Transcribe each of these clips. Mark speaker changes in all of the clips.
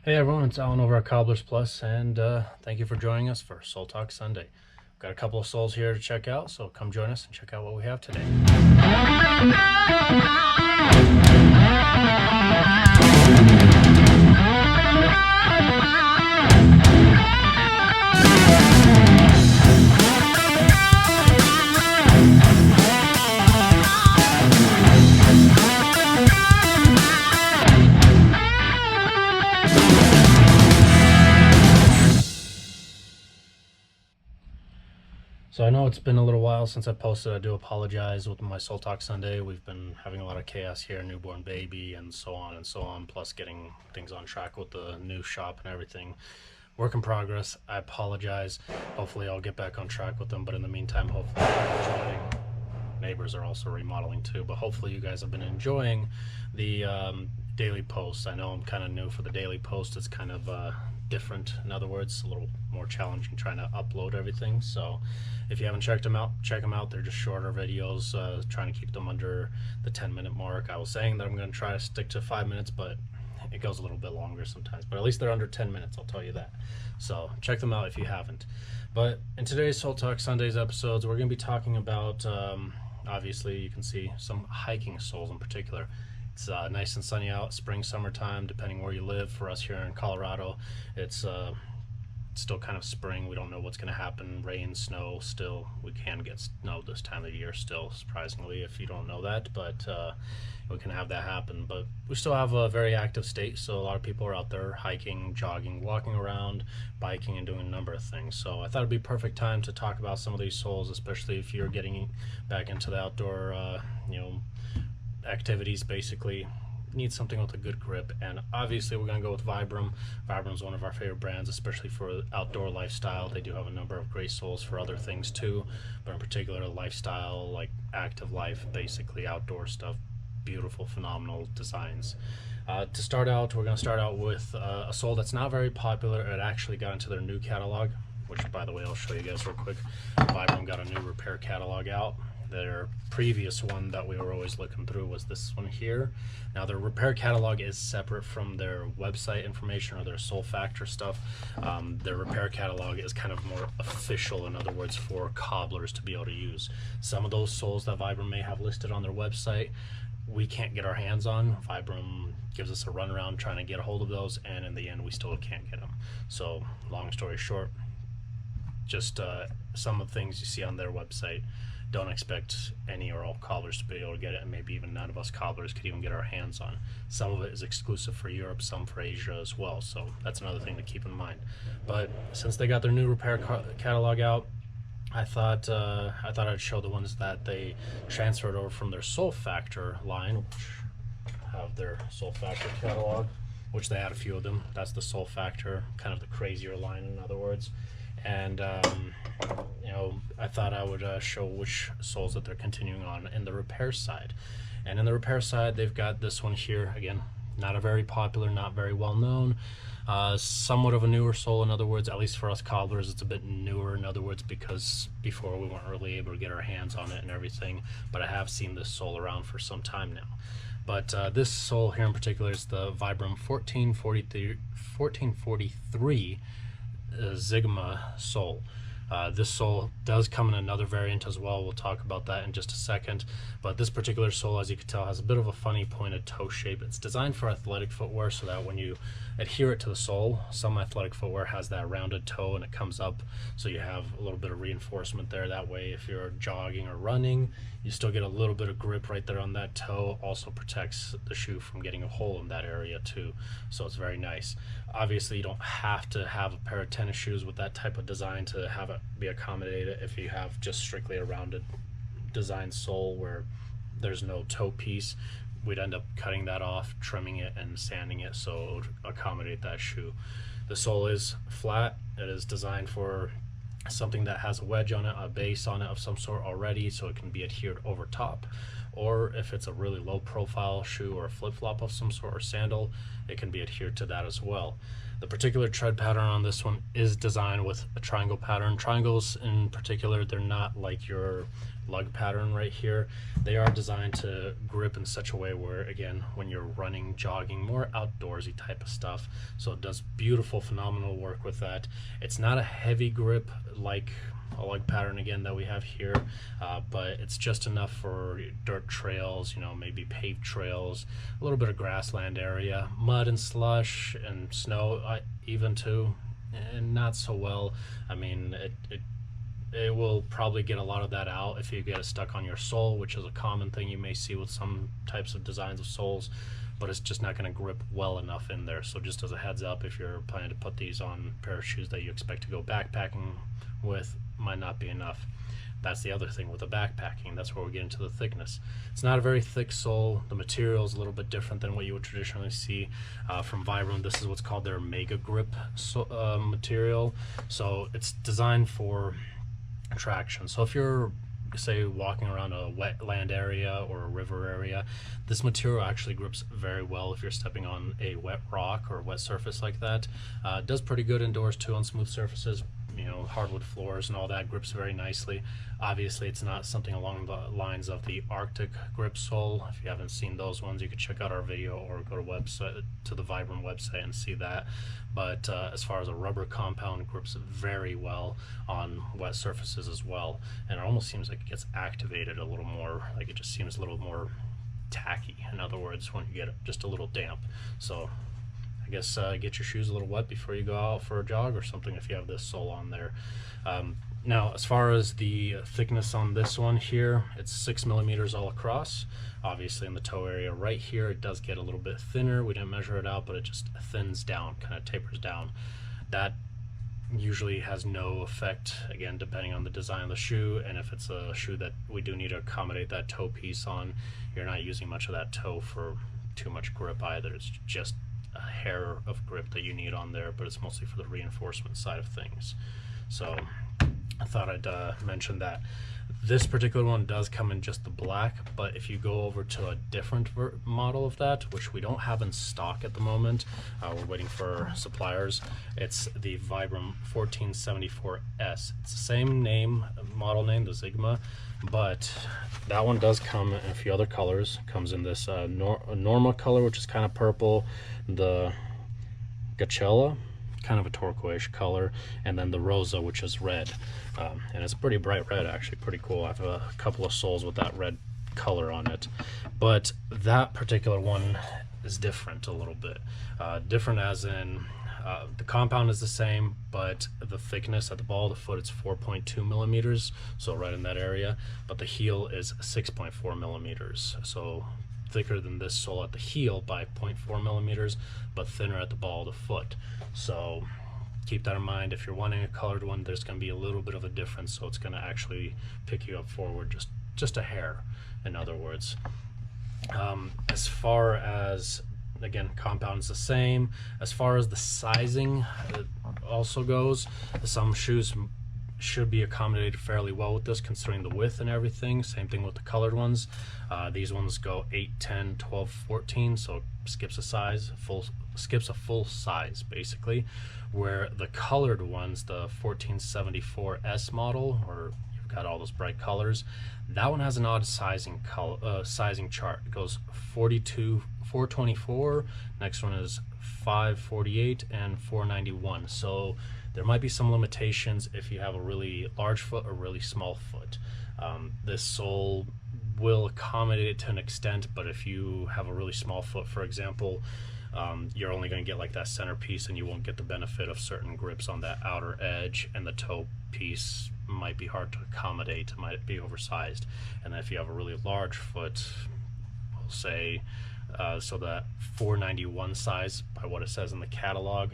Speaker 1: Hey everyone, it's Alan over at Cobblers Plus, and thank you for joining us for Sole Talk Sunday. We've got a couple of soles here to check out, so come join us and check out what we have today. So I know it's been a little while since I posted. I do apologize with my Sole Talk Sunday. We've been having a lot of chaos here, newborn baby and so on, plus getting things on track with the new shop and everything. Work in progress. I apologize. Hopefully I'll get back on track with them, but in the meantime, hopefully you're enjoying. Neighbors are also remodeling too, but hopefully you guys have been enjoying the daily posts. I know I'm kind of new for the daily post. It's kind of different, in other words, a little more challenging trying to upload everything. So if you haven't checked them out, check them out. They're just shorter videos, trying to keep them under the 10-minute mark. I was saying that I'm going to try to stick to 5 minutes, but it goes a little bit longer sometimes, but at least they're under 10 minutes, I'll tell you that. So check them out if you haven't. But in today's Sole Talk Sundays episodes, we're going to be talking about obviously you can see some hiking soles in particular. It's nice and sunny out, spring, summertime, depending where you live. For us here in Colorado, it's still kind of spring. We don't know what's going to happen. Rain, snow, still. We can get snow this time of year still, surprisingly, if you don't know that. But we can have that happen. But we still have a very active state, so a lot of people are out there hiking, jogging, walking around, biking, and doing a number of things. So I thought it'd be a perfect time to talk about some of these soles, especially if you're getting back into the outdoor, activities. Basically need something with a good grip, and obviously we're going to go with Vibram. Vibram's one of our favorite brands, especially for outdoor lifestyle. They do have a number of great soles for other things too, but in particular lifestyle, like active life, basically outdoor stuff. Beautiful, phenomenal designs. To start out, we're going to start out with a sole that's not very popular. It actually got into their new catalog, which by the way I'll show you guys real quick. Vibram got a new repair catalog out. Their previous one that we were always looking through was this one here. Now their repair catalog is separate from their website information or their sole factor stuff. Their repair catalog is kind of more official, in other words, for cobblers to be able to use. Some of those soles that Vibram may have listed on their website, we can't get our hands on. Vibram gives us a runaround trying to get a hold of those, and in the end we still can't get them. So long story short, just some of the things you see on their website, don't expect any or all cobblers to be able to get it, and maybe even none of us cobblers could even get our hands on. Some of it is exclusive for Europe, some for Asia as well, so that's another thing to keep in mind. But since they got their new repair catalog out, I thought I'd show the ones that they transferred over from their Sole Factor line, which have their Sole Factor catalog, which they had a few of them. That's the Sole Factor, kind of the crazier line, in other words. And I thought I would show which soles that they're continuing on in the repair side. And in the repair side, they've got this one here. Again, not a very popular, not very well known, somewhat of a newer sole. In other words, at least for us cobblers, it's a bit newer, in other words, because before we weren't really able to get our hands on it and everything. But I have seen this sole around for some time now. But this sole here in particular is the Vibram 1443 Zegama sole. This sole does come in another variant as well. We'll talk about that in just a second. But this particular sole, as you can tell, has a bit of a funny pointed toe shape. It's designed for athletic footwear, so that when you adhere it to the sole, some athletic footwear has that rounded toe and it comes up, so you have a little bit of reinforcement there. That way, if you're jogging or running, you still get a little bit of grip right there on that toe. Also protects the shoe from getting a hole in that area too, so it's very nice. Obviously, you don't have to have a pair of tennis shoes with that type of design to have it be accommodated. If you have just strictly a rounded design sole where there's no toe piece, we'd end up cutting that off, trimming it, and sanding it so it would accommodate that shoe. The sole is flat. It is designed for something that has a wedge on it, a base on it of some sort already, so it can be adhered over top. Or if it's a really low profile shoe or a flip-flop of some sort or sandal, it can be adhered to that as well. The particular tread pattern on this one is designed with a triangle pattern. Triangles in particular, they're not like your lug pattern right here. They are designed to grip in such a way where, again, when you're running, jogging, more outdoorsy type of stuff. So it does beautiful, phenomenal work with that. It's not a heavy grip like a lug pattern again that we have here, but it's just enough for dirt trails, you know, maybe paved trails, a little bit of grassland area, mud and slush and snow even too, and not so well. I mean, it will probably get a lot of that out if you get it stuck on your sole, which is a common thing you may see with some types of designs of soles, but it's just not going to grip well enough in there. So just as a heads up, if you're planning to put these on a pair of shoes that you expect to go backpacking with, might not be enough. That's the other thing with the backpacking. That's where we get into the thickness. It's not a very thick sole. The material is a little bit different than what you would traditionally see from Vibram. This is what's called their Mega Grip material. So it's designed for traction. So if you're, say, walking around a wetland area or a river area, this material actually grips very well if you're stepping on a wet rock or a wet surface like that. It does pretty good indoors too on smooth surfaces, you know, hardwood floors and all that. Grips very nicely. Obviously it's not something along the lines of the Arctic grip sole. If you haven't seen those ones, you could check out our video or go to the Vibram website and see that. But as far as a rubber compound, it grips very well on wet surfaces as well, and it almost seems like it gets activated a little more, like it just seems a little more tacky, in other words, when you get it just a little damp. So I guess get your shoes a little wet before you go out for a jog or something if you have this sole on there. Now, as far as the thickness on this one here, it's 6 millimeters all across. Obviously in the toe area right here, it does get a little bit thinner. We didn't measure it out, but it just thins down, kind of tapers down. That usually has no effect, again, depending on the design of the shoe, and if it's a shoe that we do need to accommodate that toe piece on, you're not using much of that toe for too much grip either. It's just a hair of grip that you need on there, but it's mostly for the reinforcement side of things. So I thought I'd mention that. This particular one does come in just the black, but if you go over to a different model of that, which we don't have in stock at the moment, we're waiting for suppliers, it's the Vibram 1474S. It's the same name, model name, the Zegama, but that one does come in a few other colors. It comes in this Norma color, which is kind of purple, the Gachella, kind of a turquoise color, and then the Rosa, which is red, and it's a pretty bright red, actually pretty cool. I have a couple of soles with that red color on it, but that particular one is different a little bit. Different as in the compound is the same, but the thickness at the ball of the foot, it's 4.2 millimeters, so right in that area, but the heel is 6.4 millimeters, so thicker than this sole at the heel by 0.4 millimeters, but thinner at the ball of the foot. So keep that in mind. If you're wanting a colored one, there's going to be a little bit of a difference, so it's going to actually pick you up forward just a hair, in other words. As far as, again, compound's the same. As far as the sizing also goes, some shoes should be accommodated fairly well with this, considering the width and everything. Same thing with the colored ones. These ones go 8, 10, 12, 14, so it skips a size, skips a full size basically, where the colored ones, the 1474S model, or you've got all those bright colors, that one has an odd sizing chart. It goes 42, 424, next one is 548, and 491. So there might be some limitations if you have a really large foot or really small foot. This sole will accommodate it to an extent, but if you have a really small foot, for example, you're only going to get like that center piece, and you won't get the benefit of certain grips on that outer edge, and the toe piece might be hard to accommodate, it might be oversized. And then if you have a really large foot, we'll say, so that 491 size, by what it says in the catalog,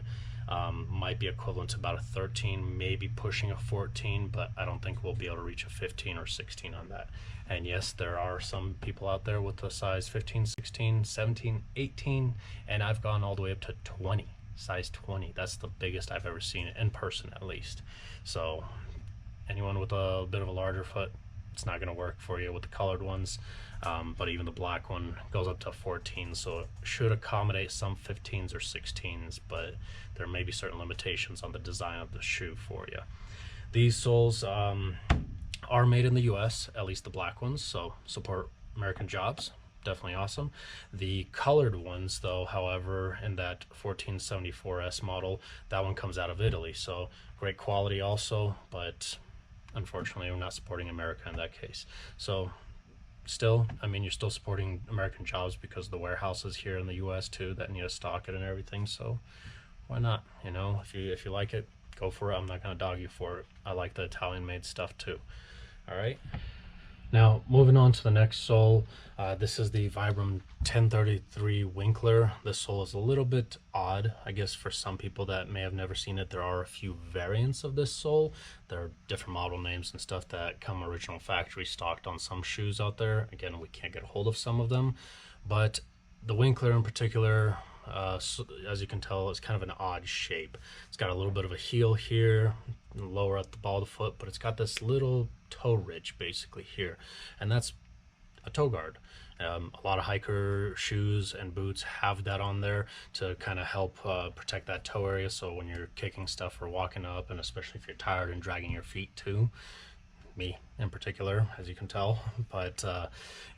Speaker 1: might be equivalent to about a 13, maybe pushing a 14, but I don't think we'll be able to reach a 15 or 16 on that. And yes, there are some people out there with a size 15, 16, 17, 18, and I've gone all the way up to 20, size 20. That's the biggest I've ever seen in person, at least. So anyone with a bit of a larger foot, it's not going to work for you with the colored ones. But even the black one goes up to 14, so it should accommodate some 15s or 16s, but there may be certain limitations on the design of the shoe for you. These soles are made in the US, at least the black ones, so support American jobs. Definitely awesome. The colored ones, though, however, in that 1474S model, that one comes out of Italy, so great quality also, but unfortunately we're not supporting America in that case. So still, I mean, you're still supporting American jobs because the warehouses here in the US too that need to stock it and everything, so why not? You know, if you like it, go for it. I'm not gonna dog you for it. I like the Italian made stuff too. All right, now moving on to the next sole. This is the Vibram 1033 Winkler. This sole is a little bit odd, I guess, for some people that may have never seen it. There are a few variants of this sole. There are different model names and stuff that come original factory stocked on some shoes out there. Again, we can't get a hold of some of them, but the Winkler in particular, so, as you can tell, it's kind of an odd shape. It's got a little bit of a heel here, lower at the ball of the foot, but it's got this little toe ridge basically here, and that's a toe guard. A lot of hiker shoes and boots have that on there to kind of help protect that toe area, so when you're kicking stuff or walking up, and especially if you're tired and dragging your feet too, me in particular, as you can tell, but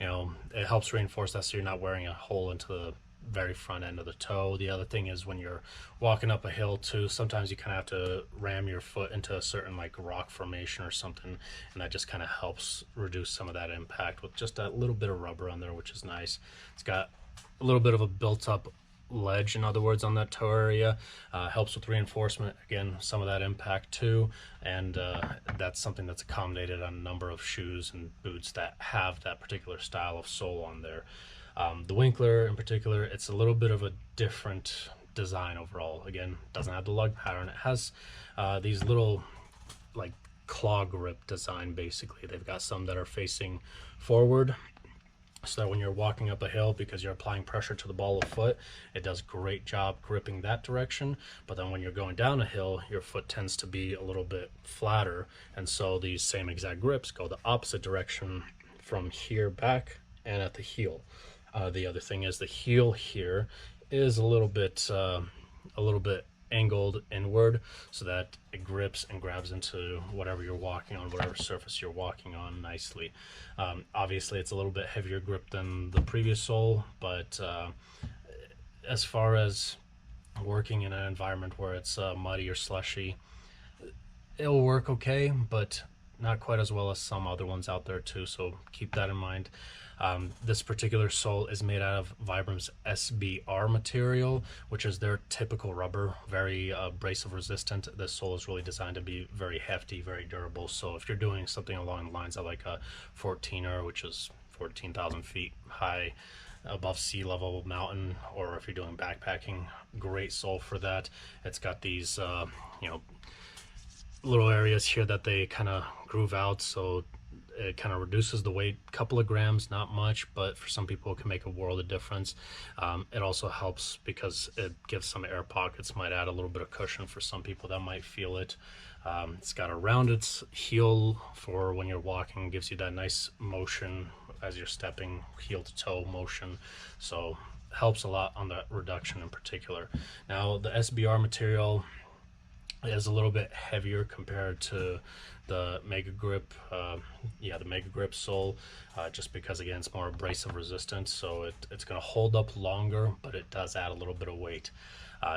Speaker 1: you know, it helps reinforce that so you're not wearing a hole into the very front end of the toe. The other thing is when you're walking up a hill too, sometimes you kind of have to ram your foot into a certain like rock formation or something, and that just kind of helps reduce some of that impact with just a little bit of rubber on there, which is nice. It's got a little bit of a built-up ledge, in other words, on that toe area. Helps with reinforcement, again, some of that impact too, and that's something that's accommodated on a number of shoes and boots that have that particular style of sole on there. The Winkler in particular, it's a little bit of a different design overall. Again, doesn't have the lug pattern. It has these little like claw grip design basically. They've got some that are facing forward, so that when you're walking up a hill, because you're applying pressure to the ball of foot, it does a great job gripping that direction. But then when you're going down a hill, your foot tends to be a little bit flatter, and so these same exact grips go the opposite direction from here back and at the heel. The other thing is the heel here is a little bit angled inward, so that it grips and grabs into whatever you're walking on, whatever surface you're walking on nicely. Obviously, it's a little bit heavier grip than the previous sole, but as far as working in an environment where it's muddy or slushy, it'll work okay, but not quite as well as some other ones out there too, so keep that in mind. This particular sole is made out of Vibram's SBR material, which is their typical rubber, very abrasive resistant. This sole is really designed to be very hefty, very durable. So if you're doing something along the lines of like a 14er, which is 14,000 feet high above sea level mountain, or if you're doing backpacking, great sole for that. It's got these you know, little areas here that they kind of groove out, so it kind of reduces the weight a couple of grams, not much, but for some people it can make a world of difference. It also helps because it gives some air pockets, might add a little bit of cushion for some people that might feel it. It's got a rounded heel for when you're walking, gives you that nice motion as you're stepping, heel to toe motion, so helps a lot on that reduction in particular. Now the SBR material is a little bit heavier compared to the Mega Grip, the Mega Grip sole, just because again it's more abrasive resistant, so it's going to hold up longer, but it does add a little bit of weight.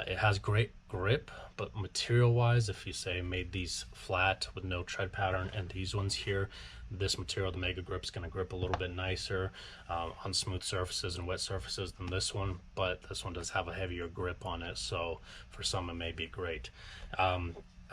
Speaker 1: It has great grip, but material wise, if you say made these flat with no tread pattern and these ones here, this material, the Mega Grip, is going to grip a little bit nicer on smooth surfaces and wet surfaces than this one, but this one does have a heavier grip on it, so for some it may be great.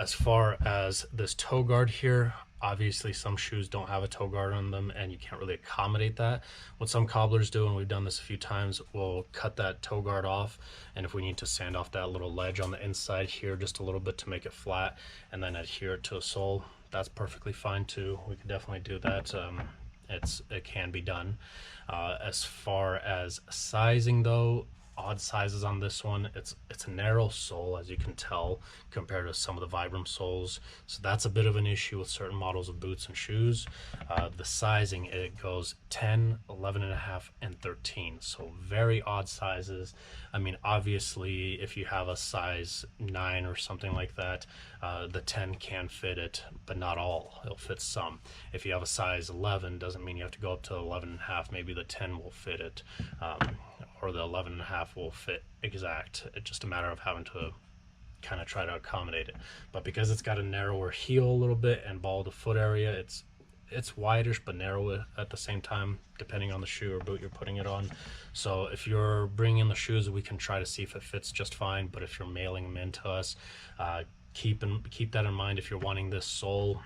Speaker 1: As far as this toe guard here, obviously some shoes don't have a toe guard on them and you can't really accommodate that. What some cobblers do, and we've done this a few times, we'll cut that toe guard off, and if we need to sand off that little ledge on the inside here just a little bit to make it flat and then adhere it to a sole, that's perfectly fine too. We can definitely do that. It can be done. As far as sizing though, odd sizes on this one. It's a narrow sole, as you can tell, compared to some of the Vibram soles, so that's a bit of an issue with certain models of boots and shoes. The sizing, it goes 10, 11 and a half, and 13, so very odd sizes. I mean, obviously if you have a size 9 or something like that, the 10 can fit it, but not all. It'll fit some. If you have a size 11, doesn't mean you have to go up to 11 and a half. Maybe the 10 will fit it, or the 11 and a half will fit exact. It's just a matter of having to kind of try to accommodate it. But because it's got a narrower heel a little bit and ball of the foot area, it's wideish but narrow at the same time, depending on the shoe or boot you're putting it on. So if you're bringing in the shoes, we can try to see if it fits just fine, but if you're mailing them in to us, keep that in mind. If you're wanting this sole,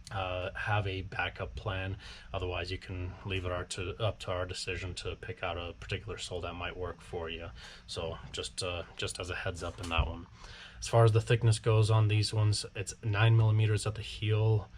Speaker 1: have a backup plan. Otherwise you can leave it up to our decision to pick out a particular sole that might work for you. So just as a heads up in that one. As far as the thickness goes on these ones, it's 9 millimeters at the heel,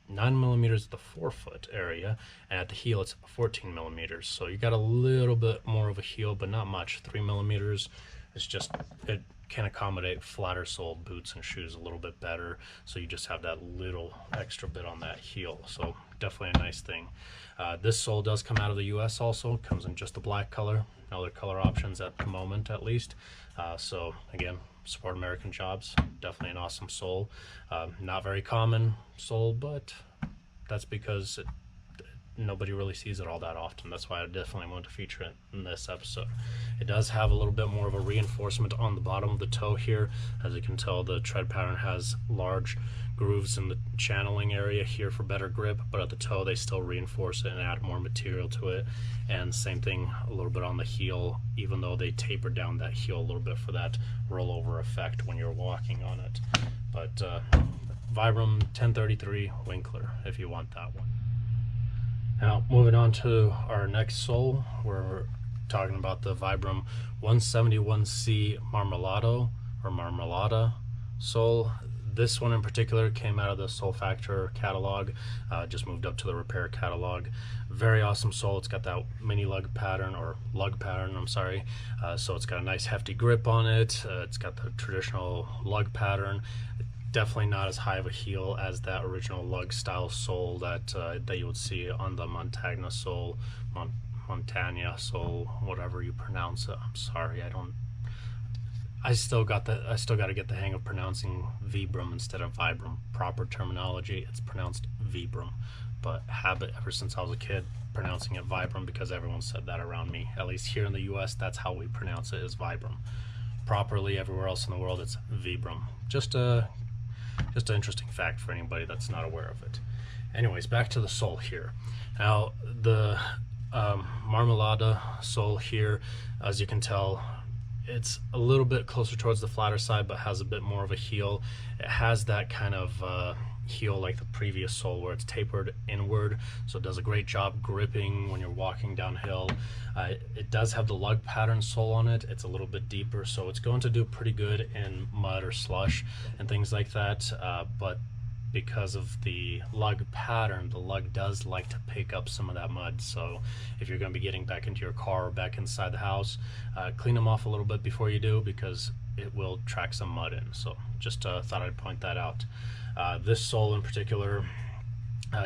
Speaker 1: 9 millimeters at the forefoot area, and at the heel it's 14 millimeters. So you got a little bit more of a heel, but not much. 3 millimeters. It's just, it can accommodate flatter soled boots and shoes a little bit better, so you just have that little extra bit on that heel. So definitely a nice thing. This sole does come out of the US also, comes in just a black color. No other color options at the moment, at least. So again, support American jobs. Definitely an awesome sole. Not very common sole, but that's because nobody really sees it all that often. That's why I definitely want to feature it in this episode. It does have a little bit more of a reinforcement on the bottom of the toe here. As you can tell, the tread pattern has large grooves in the channeling area here for better grip, but at the toe they still reinforce it and add more material to it. And same thing a little bit on the heel, even though they taper down that heel a little bit for that rollover effect when you're walking on it. But Vibram 1033 Winkler, if you want that one. Now, moving on to our next sole, we're talking about the Vibram 171C Marmolada sole. This one in particular came out of the Sole Factor catalog, just moved up to the repair catalog. Very awesome sole. It's got that mini lug pattern, I'm sorry. So it's got a nice hefty grip on it. It's got the traditional lug pattern. Definitely not as high of a heel as that original lug style sole that you would see on the Montagna sole, Montagna sole, whatever you pronounce it. I'm sorry, I still got to get the hang of pronouncing Vibram instead of Vibram. Proper terminology, it's pronounced Vibram, but habit ever since I was a kid pronouncing it Vibram because everyone said that around me. At least here in the US, that's how we pronounce it, is Vibram. Properly everywhere else in the world, it's Vibram. Just an interesting fact for anybody that's not aware of it. Anyways, back to the sole here. Now, the Marmolada sole here, as you can tell, it's a little bit closer towards the flatter side, but has a bit more of a heel. It has that kind of heel like the previous sole where it's tapered inward, so it does a great job gripping when you're walking downhill. It does have the lug pattern sole on it. It's a little bit deeper, so it's going to do pretty good in mud or slush and things like that, but because of the lug pattern, the lug does like to pick up some of that mud. So if you're going to be getting back into your car or back inside the house, clean them off a little bit before you do, because it will track some mud in. So just thought I'd point that out. This sole in particular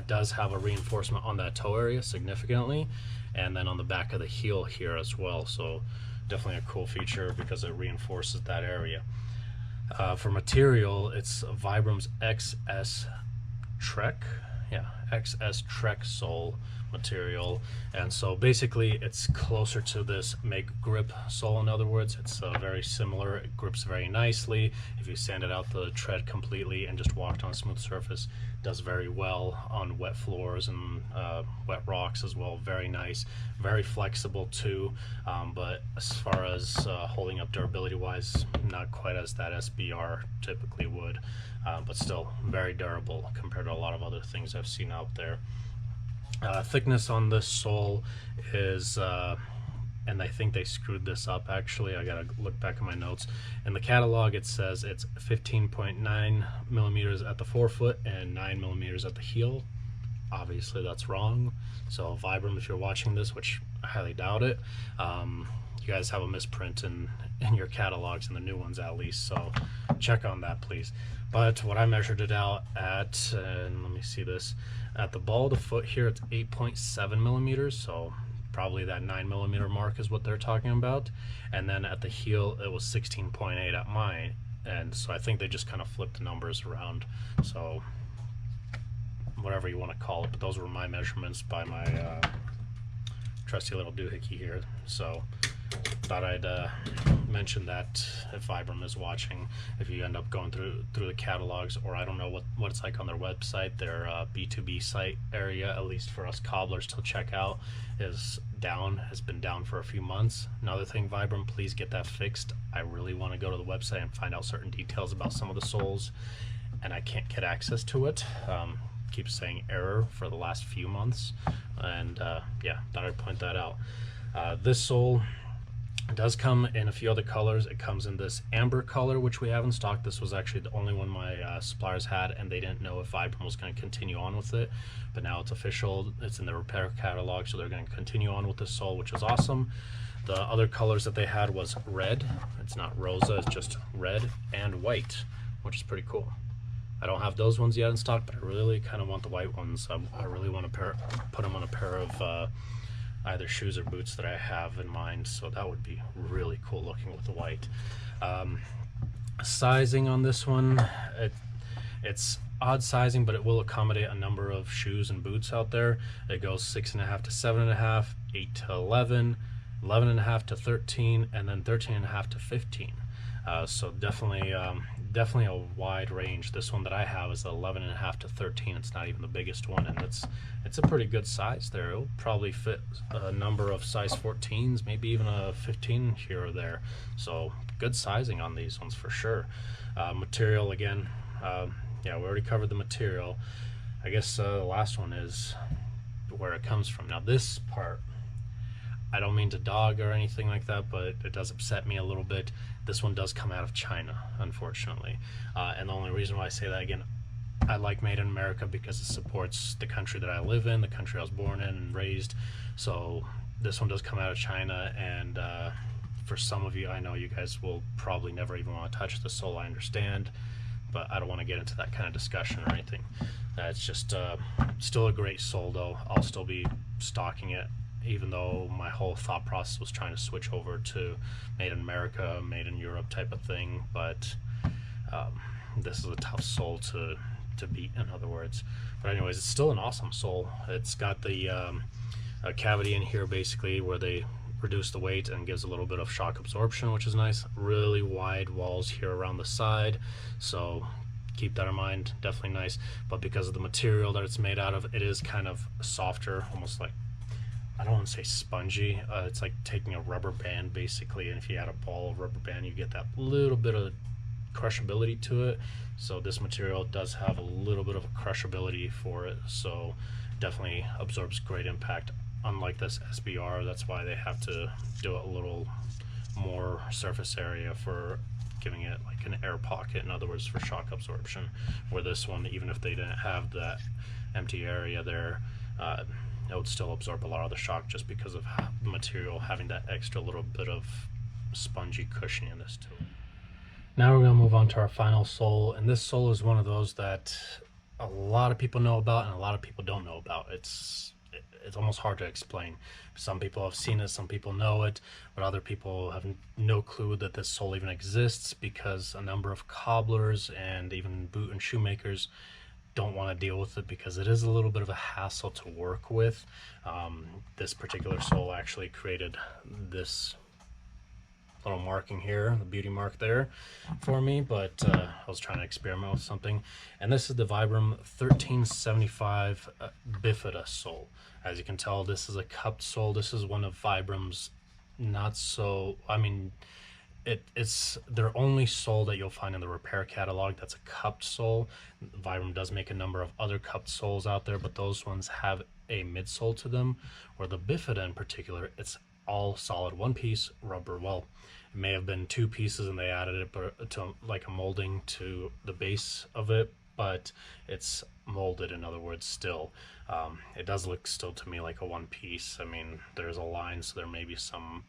Speaker 1: does have a reinforcement on that toe area significantly, and then on the back of the heel here as well. So definitely a cool feature because it reinforces that area. For material, it's Vibram's XS Trek, XS Trek sole material, and so basically it's closer to this make grip sole. In other words, it's very similar. It grips very nicely. If you sand it out the tread completely and just walked on a smooth surface, it does very well on wet floors and wet rocks as well. Very nice, very flexible too, but as far as holding up durability wise, not quite as that SBR typically would, but still very durable compared to a lot of other things I've seen out there. Thickness on this sole is, and I think they screwed this up actually, I gotta look back at my notes. In the catalog it says it's 15.9 millimeters at the forefoot and 9 millimeters at the heel. Obviously that's wrong. So Vibram, if you're watching this, which I highly doubt it. You guys have a misprint in your catalogs, and the new ones at least, so check on that, please. But what I measured it out at, and let me see this, at the ball of the foot here, it's 8.7 millimeters, so probably that 9 millimeter mark is what they're talking about. And then at the heel, it was 16.8 at mine, and so I think they just kind of flipped the numbers around. So whatever you want to call it, but those were my measurements by my trusty little doohickey here. So thought I'd mention that if Vibram is watching, if you end up going through the catalogs, or I don't know what it's like on their website, their B2B site area, at least for us cobblers to check out, has been down for a few months. Another thing, Vibram, please get that fixed. I really want to go to the website and find out certain details about some of the soles, and I can't get access to it. Keeps saying error for the last few months, and yeah, thought I'd point that out. This sole does come in a few other colors. It comes in this amber color, which we have in stock. This was actually the only one my suppliers had, and they didn't know if Vibram was going to continue on with it, but now it's official. It's in the repair catalog, so they're going to continue on with this sole, which is awesome. The other colors that they had was red. It's not rosa, it's just red and white, which is pretty cool. I don't have those ones yet in stock, but I really kind of want the white ones. I really want to put them on a pair of either shoes or boots that I have in mind, so that would be really cool looking with the white. Sizing on this one, it's odd sizing, but it will accommodate a number of shoes and boots out there. It goes 6.5 to 7.5, 8 to 11, 11.5 to 13, and then 13.5 to 15. So definitely a wide range. This one that I have is 11.5 to 13. It's not even the biggest one, and it's a pretty good size there. It'll probably fit a number of size 14s, maybe even a 15 here or there. So good sizing on these ones for sure. Material again, yeah, we already covered the material. I guess the last one is where it comes from. Now this part, I don't mean to dog or anything like that, but it does upset me a little bit. This one does come out of China, unfortunately. And the only reason why I say that, again, I like Made in America because it supports the country that I live in, the country I was born in and raised. So this one does come out of China, and for some of you, I know you guys will probably never even want to touch the sole, I understand, but I don't want to get into that kind of discussion or anything. It's just still a great sole though. I'll still be stocking it, even though my whole thought process was trying to switch over to Made in America, Made in Europe type of thing, but this is a tough sole to beat, in other words. But anyways, it's still an awesome sole. It's got the a cavity in here basically where they reduce the weight and gives a little bit of shock absorption, which is nice. Really wide walls here around the side, so keep that in mind. Definitely nice. But because of the material that it's made out of, it is kind of softer, almost like, I don't want to say spongy. It's like taking a rubber band basically, and if you add a ball of rubber band, you get that little bit of crushability to it. So this material does have a little bit of a crushability for it, so definitely absorbs great impact. Unlike this SBR, that's why they have to do a little more surface area for giving it like an air pocket, in other words, for shock absorption. Where this one, even if they didn't have that empty area there, it would still absorb a lot of the shock just because of the material having that extra little bit of spongy cushioniness to it. Now we're going to move on to our final sole, and this sole is one of those that a lot of people know about and a lot of people don't know about. It's almost hard to explain. Some people have seen it, some people know it, but other people have no clue that this sole even exists, because a number of cobblers and even boot and shoemakers don't want to deal with it because it is a little bit of a hassle to work with. This particular sole actually created this little marking here, the beauty mark there for me, but I was trying to experiment with something. And this is the Vibram 1375 Bifida sole. As you can tell, this is a cupped sole. This is one of Vibram's not so, I mean, it's their only sole that you'll find in the repair catalog that's a cupped sole. Vibram does make a number of other cupped soles out there, but those ones have a midsole to them, where the Bifida in particular, it's all solid one piece rubber. Well, it may have been two pieces and they added it to like a molding to the base of it, but it's molded, in other words, still. It does look still to me like a one piece. I mean, there's a line, so there may be some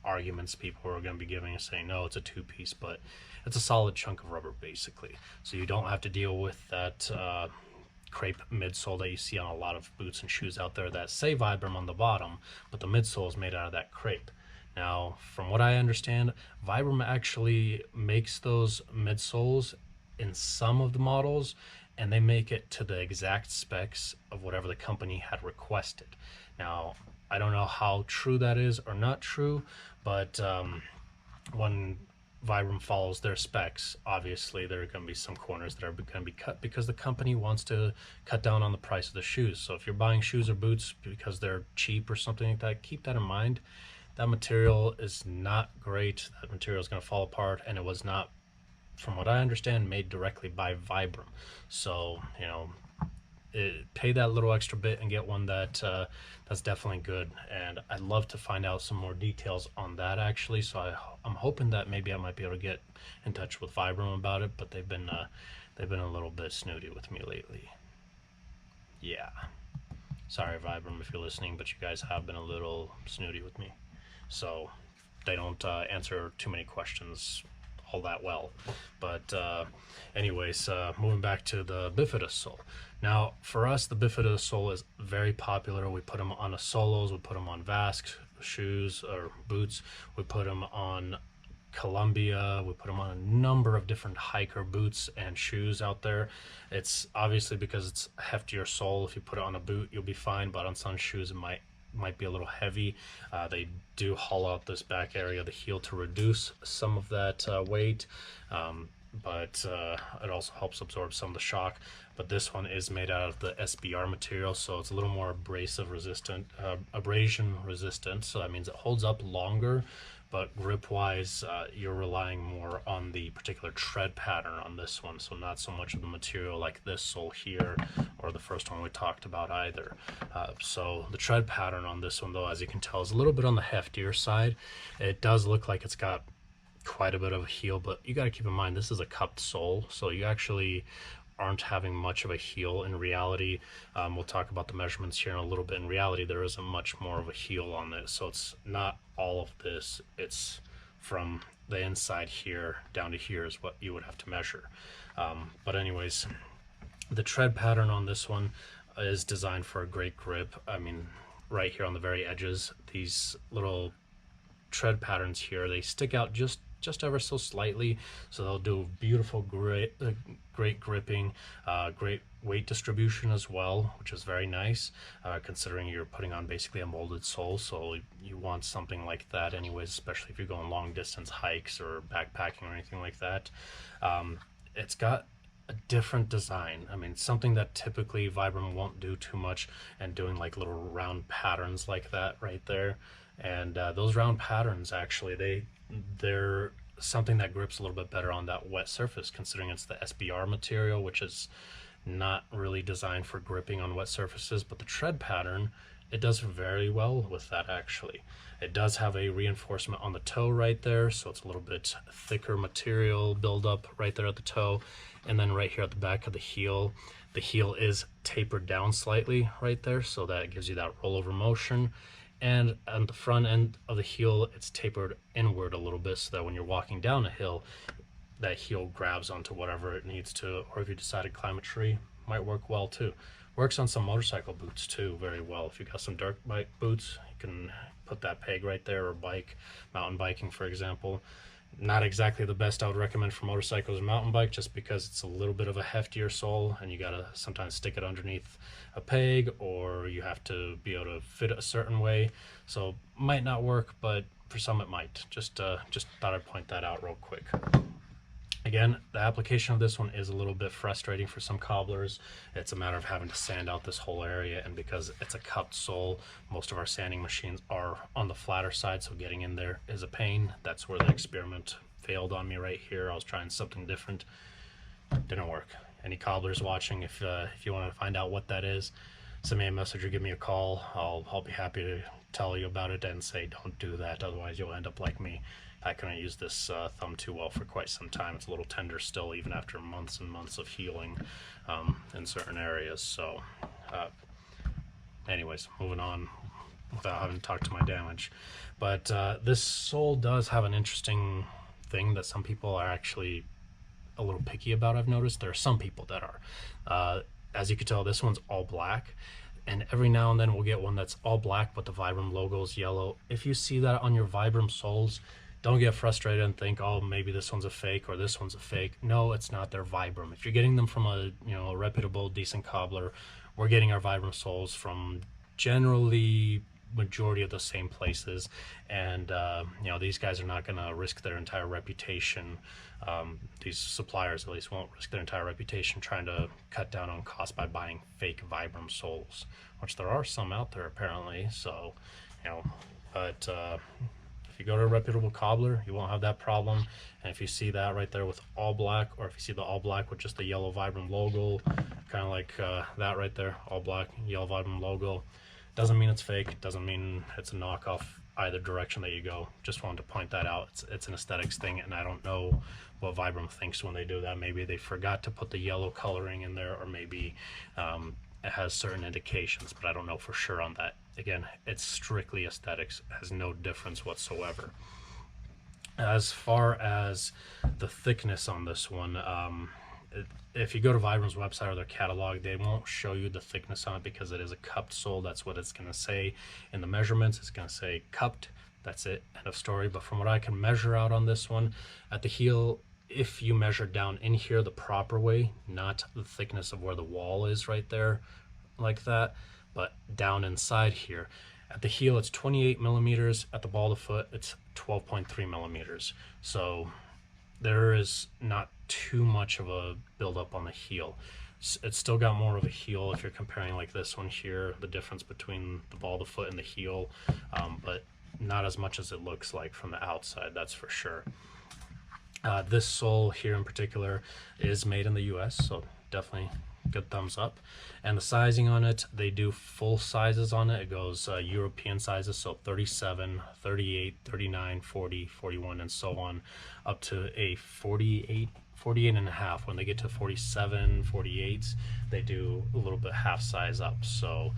Speaker 1: arguments people are going to be giving and saying no, it's a two piece, but it's a solid chunk of rubber basically. So you don't have to deal with that crepe midsole that you see on a lot of boots and shoes out there that say Vibram on the bottom, but the midsole is made out of that crepe. Now, from what I understand, Vibram actually makes those midsoles in some of the models, and they make it to the exact specs of whatever the company had requested. Now, I don't know how true that is or not true, but when Vibram follows their specs, obviously there are going to be some corners that are going to be cut because the company wants to cut down on the price of the shoes. So if you're buying shoes or boots because they're cheap or something like that, keep that in mind. That material is not great. That material is going to fall apart, and it was not, from what I understand, made directly by Vibram. So, you know, pay that little extra bit and get one that that's definitely good. And I'd love to find out some more details on that actually. So I'm hoping that maybe I might be able to get in touch with Vibram about it, but they've been a little bit snooty with me lately. Yeah, sorry Vibram if you're listening, but you guys have been a little snooty with me. So they don't answer too many questions all that well. But anyways, moving back to the Bifidus sole. Now for us, the Bifidus sole is very popular. We put them on the solos, we put them on Vasque shoes or boots, we put them on Columbia, we put them on a number of different hiker boots and shoes out there. It's obviously because it's a heftier sole. If you put it on a boot, you'll be fine, but on some shoes it might be a little heavy. They do hollow out this back area of the heel to reduce some of that weight, but it also helps absorb some of the shock. But this one is made out of the SBR material, so it's a little more abrasive resistant, abrasion resistant, so that means it holds up longer. But grip wise, you're relying more on the particular tread pattern on this one, so not so much of the material like this sole here or the first one we talked about either. So the tread pattern on this one, though, as you can tell, is a little bit on the heftier side. It does look like it's got quite a bit of a heel, but you got to keep in mind this is a cupped sole, so you actually aren't having much of a heel in reality. We'll talk about the measurements here in a little bit. In reality, there isn't much more of a heel on this, so it's not all of this. It's from the inside here down to here is what you would have to measure. But anyways, the tread pattern on this one is designed for a great grip. I mean, right here on the very edges, these little tread patterns here, they stick out just ever so slightly, so they'll do beautiful, great gripping, great weight distribution as well, which is very nice, considering you're putting on basically a molded sole. So you want something like that anyways, especially if you're going long distance hikes or backpacking or anything like that. It's got a different design. I mean, something that typically Vibram won't do too much, and doing like little round patterns like that right there. And those round patterns, actually, they're something that grips a little bit better on that wet surface, considering it's the SBR material, which is not really designed for gripping on wet surfaces. But the tread pattern, it does very well with that actually. It does have a reinforcement on the toe right there, so it's a little bit thicker material buildup right there at the toe. And then right here at the back of the heel is tapered down slightly right there, so that gives you that rollover motion. And on the front end of the heel, it's tapered inward a little bit, so that when you're walking down a hill, that heel grabs onto whatever it needs to. Or if you decide to climb a tree, might work well too. Works on some motorcycle boots too very well. If you got some dirt bike boots, you can put that peg right there, or mountain biking for example. Not exactly the best I would recommend for motorcycles or mountain bike, just because it's a little bit of a heftier sole and you gotta sometimes stick it underneath a peg, or you have to be able to fit it a certain way. So might not work, but for some it might. Just thought I'd point that out real quick. Again, the application of this one is a little bit frustrating for some cobblers. It's a matter of having to sand out this whole area, and because it's a cupped sole, most of our sanding machines are on the flatter side, so getting in there is a pain. That's where the experiment failed on me right here. I was trying something different, didn't work. Any cobblers watching, if you want to find out what that is, send me a message or give me a call. I'll be happy to tell you about it and say don't do that, otherwise you'll end up like me, I couldn't use this thumb too well for quite some time. It's a little tender still, even after months and months of healing in certain areas. So anyways, moving on without having to talk to my damage. But this sole does have an interesting thing that some people are actually a little picky about. I've noticed there are some people that are. As you can tell, this one's all black, and every now and then we'll get one that's all black but the Vibram logo is yellow. If you see that on your Vibram soles, don't get frustrated and think, oh, maybe this one's a fake or this one's a fake. No, it's not. They're Vibram. If you're getting them from a a reputable, decent cobbler, we're getting our Vibram soles from generally majority of the same places, and these guys are not going to risk their entire reputation. These suppliers at least won't risk their entire reputation trying to cut down on cost by buying fake Vibram soles, which there are some out there apparently. So but if you go to a reputable cobbler, you won't have that problem. And if you see that right there with all black, or if you see the all black with just the yellow Vibram logo, kind of like that right there, all black yellow Vibram logo, doesn't mean it's fake, doesn't mean it's a knockoff either direction that you go. Just wanted to point that out. It's an aesthetics thing, and I don't know what Vibram thinks when they do that. Maybe they forgot to put the yellow coloring in there, or maybe it has certain indications, but I don't know for sure on that. Again, it's strictly aesthetics. It has no difference whatsoever. As far as the thickness on this one, if you go to Vibram's website or their catalog, they won't show you the thickness on it because it is a cupped sole. That's what it's going to say in the measurements. It's going to say cupped. That's it. End of story. But from what I can measure out on this one, at the heel, if you measure down in here the proper way, not the thickness of where the wall is right there like that, but down inside here, at the heel it's 28 millimeters. At the ball of the foot it's 12.3 millimeters. So there is not too much of a buildup on the heel. It's still got more of a heel if you're comparing like this one here, the difference between the ball of the foot and the heel, but not as much as it looks like from the outside, that's for sure. This sole here in particular is made in the US, so definitely good thumbs up. And the sizing on it, they do full sizes on it. It goes European sizes, so 37, 38, 39, 40, 41, and so on, up to a 48 and a half. When they get to 47, 48, they do a little bit half size up. So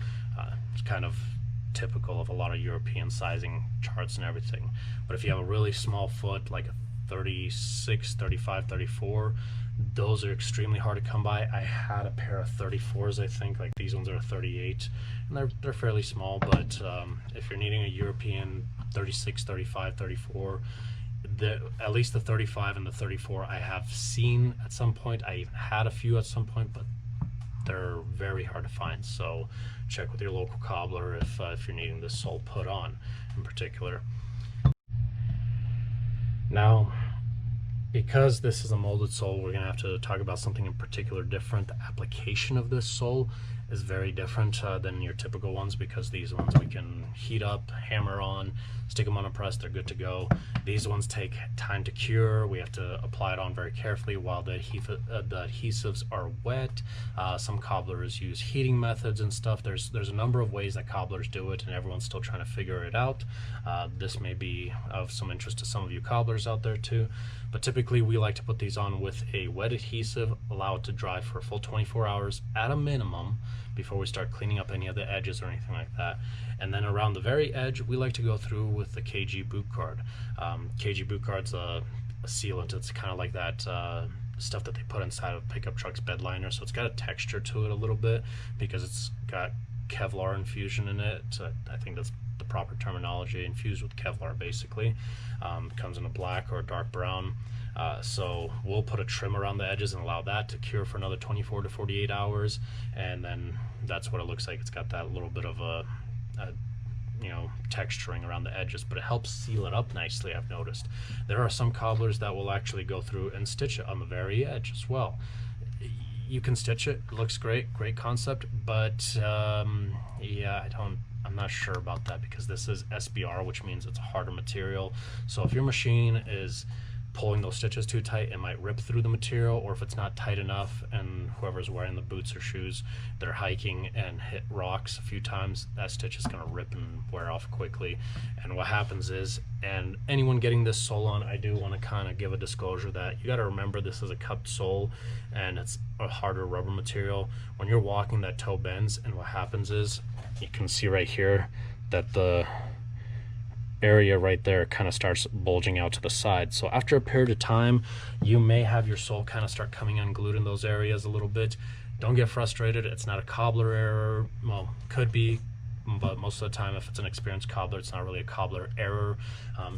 Speaker 1: it's kind of typical of a lot of European sizing charts and everything. But if you have a really small foot, like a 36, 35, 34, those are extremely hard to come by. I had a pair of 34s, I think, like these ones are 38, and they're fairly small, but if you're needing a European 36, 35, 34, at least the 35 and the 34 I have seen at some point. I even had a few at some point, but they're very hard to find. So check with your local cobbler if you're needing this sole put on in particular. Now, because this is a molded sole, we're going to have to talk about something in particular different. The application of this sole is very different than your typical ones, because these ones we can heat up, hammer on, stick them on a press, they're good to go. These ones take time to cure. We have to apply it on very carefully while the adhesives are wet. Some cobblers use heating methods and stuff. There's a number of ways that cobblers do it, and everyone's still trying to figure it out. This may be of some interest to some of you cobblers out there too. But typically we like to put these on with a wet adhesive, allow it to dry for a full 24 hours at a minimum before we start cleaning up any of the edges or anything like that. And then around the very edge, we like to go through with the KG boot guard. KG boot guard's a sealant. It's kind of like that stuff that they put inside of pickup trucks bed liner, so it's got a texture to it a little bit because it's got Kevlar infusion in it. So I think that's the proper terminology, infused with Kevlar basically. It comes in a black or a dark brown. So we'll put a trim around the edges and allow that to cure for another 24 to 48 hours, and then that's what it looks like. It's got that little bit of a texturing around the edges, but it helps seal it up nicely. I've noticed there are some cobblers that will actually go through and stitch it on the very edge as well. You can stitch it, it looks great concept, but yeah, I'm not sure about that, because this is SBR, which means it's a harder material. So if your machine is pulling those stitches too tight, it might rip through the material, or if it's not tight enough and whoever's wearing the boots or shoes, they're hiking and hit rocks a few times, that stitch is going to rip and wear off quickly. And what happens is, and anyone getting this sole on, I do want to kind of give a disclosure that you got to remember this is a cupped sole and it's a harder rubber material. When you're walking, that toe bends, and what happens is, you can see right here that the area right there kind of starts bulging out to the side. So after a period of time, you may have your sole kind of start coming unglued in those areas a little bit. Don't get frustrated. It's not a cobbler error. Well, could be, but most of the time, if it's an experienced cobbler, it's not really a cobbler error.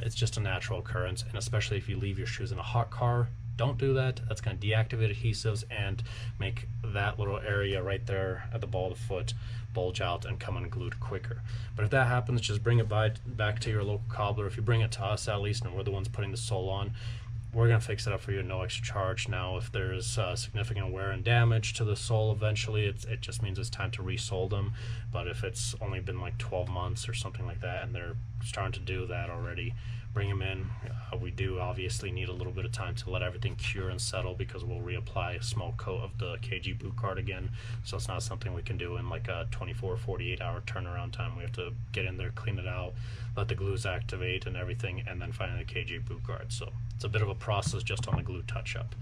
Speaker 1: It's just a natural occurrence. And especially if you leave your shoes in a hot car, don't do that. That's going to deactivate adhesives and make that little area right there at the ball of the foot bulge out and come unglued quicker. But if that happens, just bring it back to your local cobbler. If you bring it to us at least, and we're the ones putting the sole on, we're going to fix it up for you at no extra charge. Now, if there's significant wear and damage to the sole eventually, it just means it's time to resole them. But if it's only been like 12 months or something like that, and they're starting to do that already, bring them in. We do obviously need a little bit of time to let everything cure and settle, because we'll reapply a small coat of the KG boot guard again. So it's not something we can do in like a 24 48 hour turnaround time. We have to get in there, clean it out, let the glues activate and everything, and then finally the KG boot guard. So it's a bit of a process just on the glue touch up.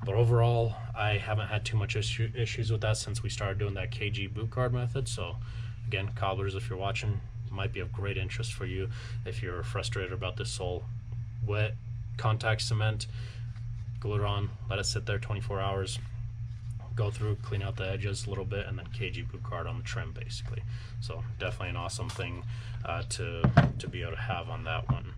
Speaker 1: But overall, I haven't had too much issues with that since we started doing that KG boot guard method. So again, cobblers, if you're watching, might be of great interest for you if you're frustrated about this sole. Wet contact cement, glue it on, let it sit there 24 hours, go through, clean out the edges a little bit, and then KG boot guard on the trim basically. So definitely an awesome thing to be able to have on that one.